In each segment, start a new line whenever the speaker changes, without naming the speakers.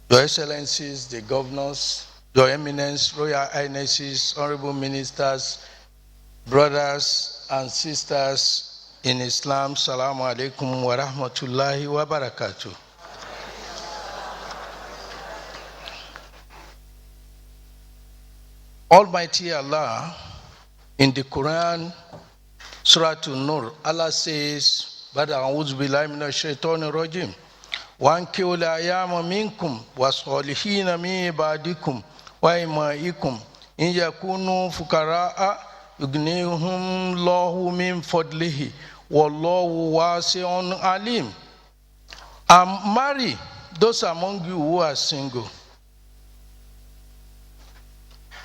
Your Excellencies, the governors, Your Eminence, Royal Highnesses, honorable ministers, brothers and sisters in Islam, Salamu alaikum wa rahmatullahi wa barakatuh. Almighty Allah, in the Quran, Surah An-Nur, Allah says, Bada a'udhu billahi minash shaitanir rajim. وَأَنْكِحُوا الْأَيَامَ مِنْكُمْ وَالصَّالِحِينَ مِنْ عِبَادِكُمْ وَإِمَائِكُمْ إِنْ يَكُونُوا فُقَرَاءَ يُغْنِيهِمُ اللَّهُ مِنْ فَضْلِهِ وَاللَّهُ وَاسِعٌ عَلِيمٌ. And marry those among you who are single.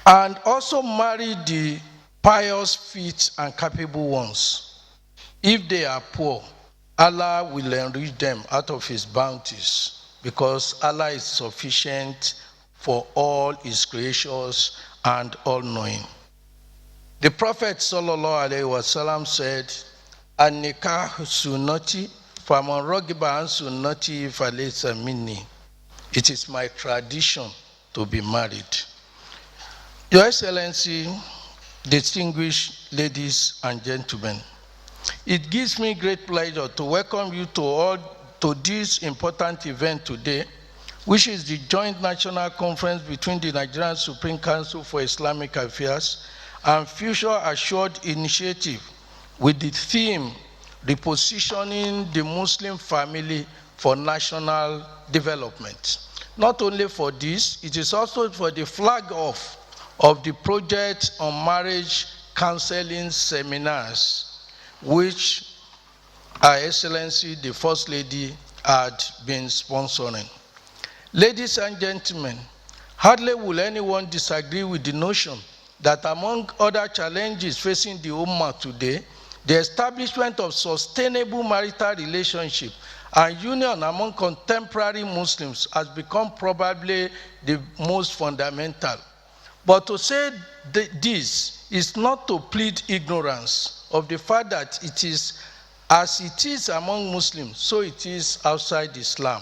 And also marry the pious, fit, and capable ones. If they are poor, Allah will enrich them out of his bounties, because Allah is sufficient for all his creatures and all-knowing. The Prophet ﷺ said, An-nikah sunnati, faman ragiba an sunnati falaysa minni. It is my tradition to be married. Your Excellency, distinguished ladies and gentlemen, it gives me great pleasure to welcome you to this important event today, which is the joint national conference between the Nigerian Supreme Council for Islamic Affairs and Future Assured Initiative, with the theme, Repositioning the Muslim Family for National Development. Not only for this, it is also for the flag off of the project on marriage counseling seminars, which Her Excellency, the First Lady, had been sponsoring. Ladies and gentlemen, hardly will anyone disagree with the notion that among other challenges facing the Ummah today, the establishment of sustainable marital relationship and union among contemporary Muslims has become probably the most fundamental. But to say this is not to plead ignorance of the fact that it is as it is among Muslims, so it is outside Islam.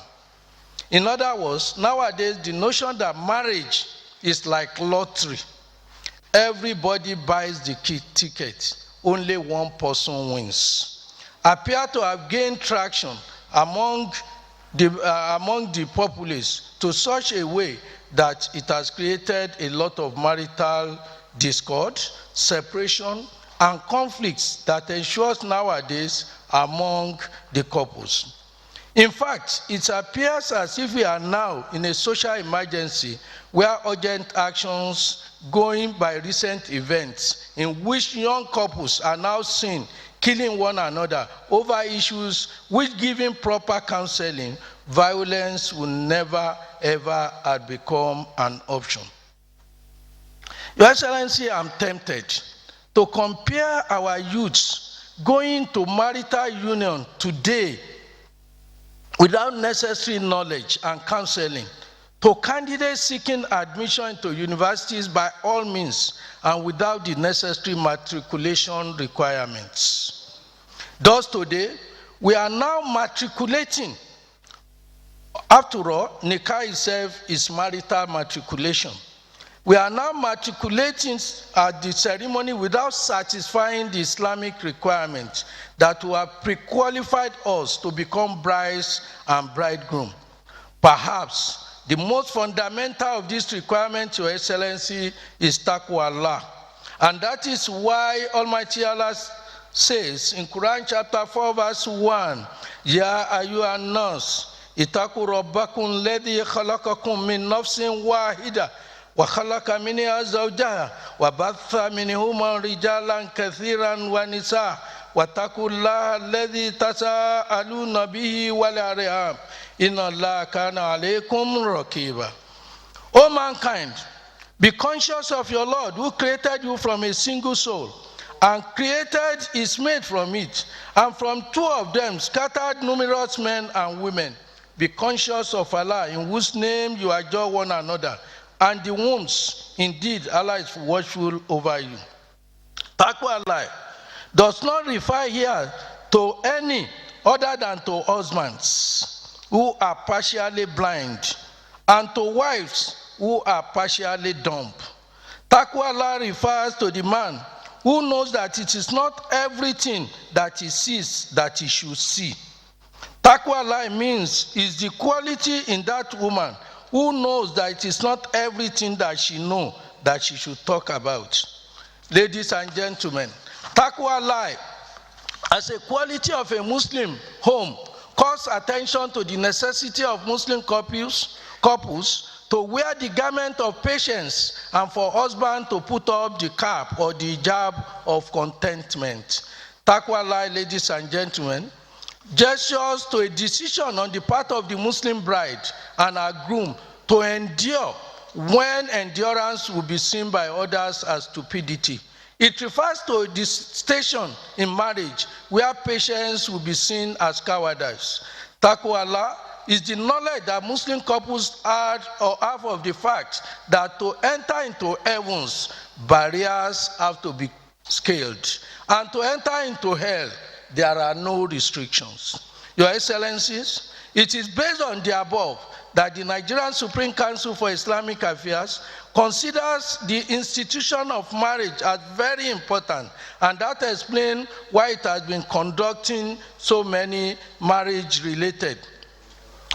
In other words, nowadays the notion that marriage is like lottery. Everybody buys the ticket, only one person wins, appear to have gained traction among the populace to such a way that it has created a lot of marital discord, separation, and conflicts that ensures nowadays among the couples. In fact, it appears as if we are now in a social emergency where urgent actions going by recent events in which young couples are now seen killing one another over issues which, given proper counseling, violence will never ever have become an option. Your Excellency, I'm tempted to compare our youths going to marital union today without necessary knowledge and counseling to candidates seeking admission into universities by all means and without the necessary matriculation requirements. Thus today, we are now matriculating. After all, nikah itself is marital matriculation. We are now matriculating at the ceremony without satisfying the Islamic requirements that will have pre-qualified us to become brides and bridegroom. Perhaps the most fundamental of these requirements, Your Excellency, is taqwa Allah. And that is why Almighty Allah says in Quran chapter 4 verse 1, Ya ayyuhan nas, ittaqu rabbakum alladhi khalaqakum min nafsin wahida وخلق منها زوجها وبث منهما رجالا كثيرا ونساء واتقوا الله الذي تساءلون به والأرحام إن الله كان عليكم رقيبا. O mankind, be conscious of your Lord who created you from a single soul and created his mate from it, and from two of them scattered numerous men and women. Be conscious of Allah in whose name you adore one another, and the wombs, indeed, Allah is watchful over you. Taqwa Allah does not refer here to any other than to husbands who are partially blind and to wives who are partially dumb. Taqwa Allah refers to the man who knows that it is not everything that he sees that he should see. Taqwa Allah means is the quality in that woman who knows that it is not everything that she knows that she should talk about. Ladies and gentlemen, Taqwa Allah as a quality of a Muslim home calls attention to the necessity of Muslim couples to wear the garment of patience and for husband to put up the cap or the hijab of contentment. Taqwa Allah, ladies and gentlemen, gestures to a decision on the part of the Muslim bride and her groom to endure when endurance will be seen by others as stupidity. It refers to the station in marriage where patience will be seen as cowardice. Taqwa Allah is the knowledge that Muslim couples have of the fact that to enter into heavens, barriers have to be scaled. And to enter into hell, there are no restrictions. Your Excellencies, it is based on the above that the Nigerian Supreme Council for Islamic Affairs considers the institution of marriage as very important, and that explains why it has been conducting so many marriage-related.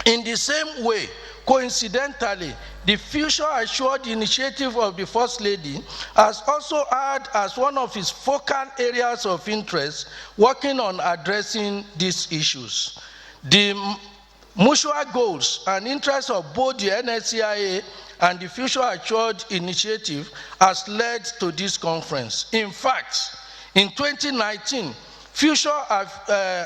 In the same way, coincidentally, the Future Assured initiative of the First Lady has also had as one of its focal areas of interest working on addressing these issues. The mutual goals and interests of both the NSCIA and the Future Assured initiative has led to this conference. In fact, in 2019, Future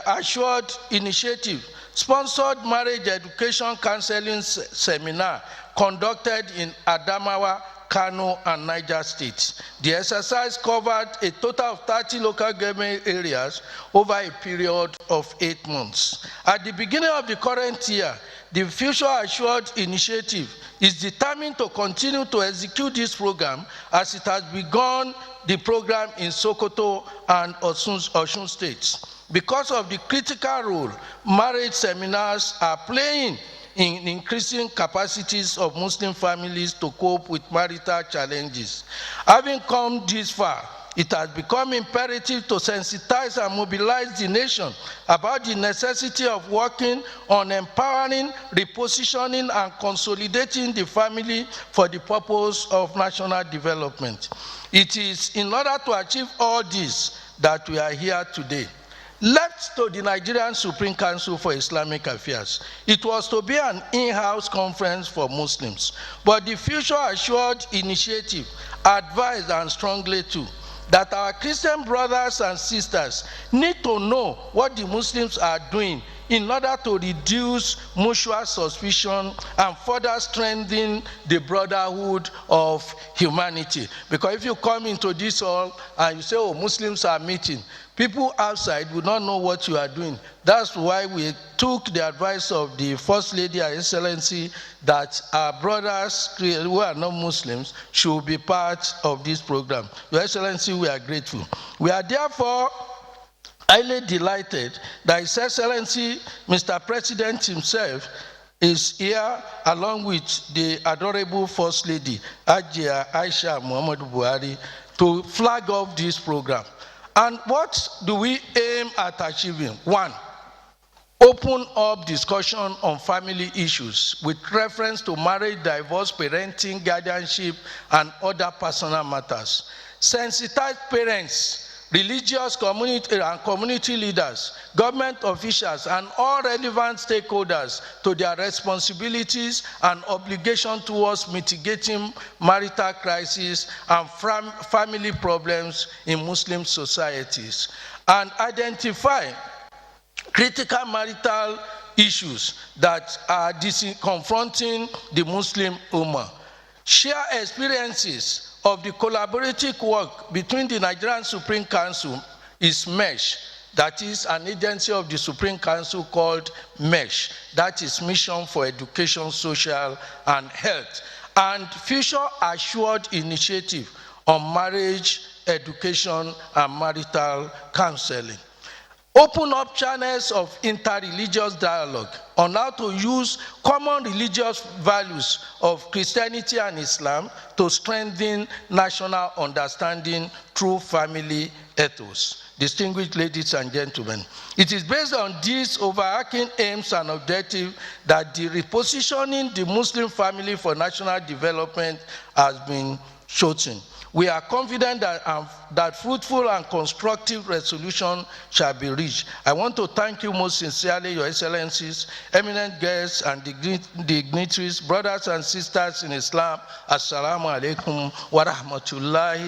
Assured initiative sponsored marriage education counseling seminar conducted in Adamawa, Kano, and Niger states. The exercise covered a total of 30 local government areas over a period of 8 months. At the beginning of the current year, the Future Assured initiative is determined to continue to execute this program as it has begun the program in Sokoto and Osun states. Because of the critical role marriage seminars are playing in increasing capacities of Muslim families to cope with marital challenges. Having come this far, it has become imperative to sensitize and mobilize the nation about the necessity of working on empowering, repositioning, and consolidating the family for the purpose of national development. It is in order to achieve all this that we are here today. Left to the Nigerian Supreme Council for Islamic Affairs, it was to be an in-house conference for Muslims, but the Future Assured initiative advised and strongly too that our Christian brothers and sisters need to know what the Muslims are doing in order to reduce mutual suspicion and further strengthen the brotherhood of humanity. Because if you come into this hall and you say, oh, Muslims are meeting, people outside will not know what you are doing. That's why we took the advice of the First Lady, Her Excellency, that our brothers who are not Muslims should be part of this program. Your Excellency, we are grateful. We are therefore highly delighted that His Excellency, Mr. President himself, is here along with the adorable First Lady, Ajia Aisha Muhammadu Buhari, to flag off this program. And what do we aim at achieving? One, open up discussion on family issues with reference to marriage, divorce, parenting, guardianship, and other personal matters. Sensitize parents, religious community and community leaders, government officials, and all relevant stakeholders to their responsibilities and obligation towards mitigating marital crises and family problems in Muslim societies, and identify critical marital issues that are confronting the Muslim Ummah. Share experiences of the collaborative work between the Nigerian Supreme Council, Is-MESH, that is an agency of the Supreme Council called MESH, that is Mission for Education, Social, and Health, and Future Assured initiative on marriage, education, and marital counseling. open up channels of interreligious dialogue on how to use common religious values of Christianity and Islam to strengthen national understanding through family ethos. Distinguished ladies and gentlemen, it is based on these overarching aims and objectives that the repositioning the Muslim family for national development has been chosen. We are confident that fruitful and constructive resolution shall be reached. I want to thank you most sincerely, Your Excellencies, eminent guests and dignitaries, brothers and sisters in Islam. Assalamu alaikum wa rahmatullahi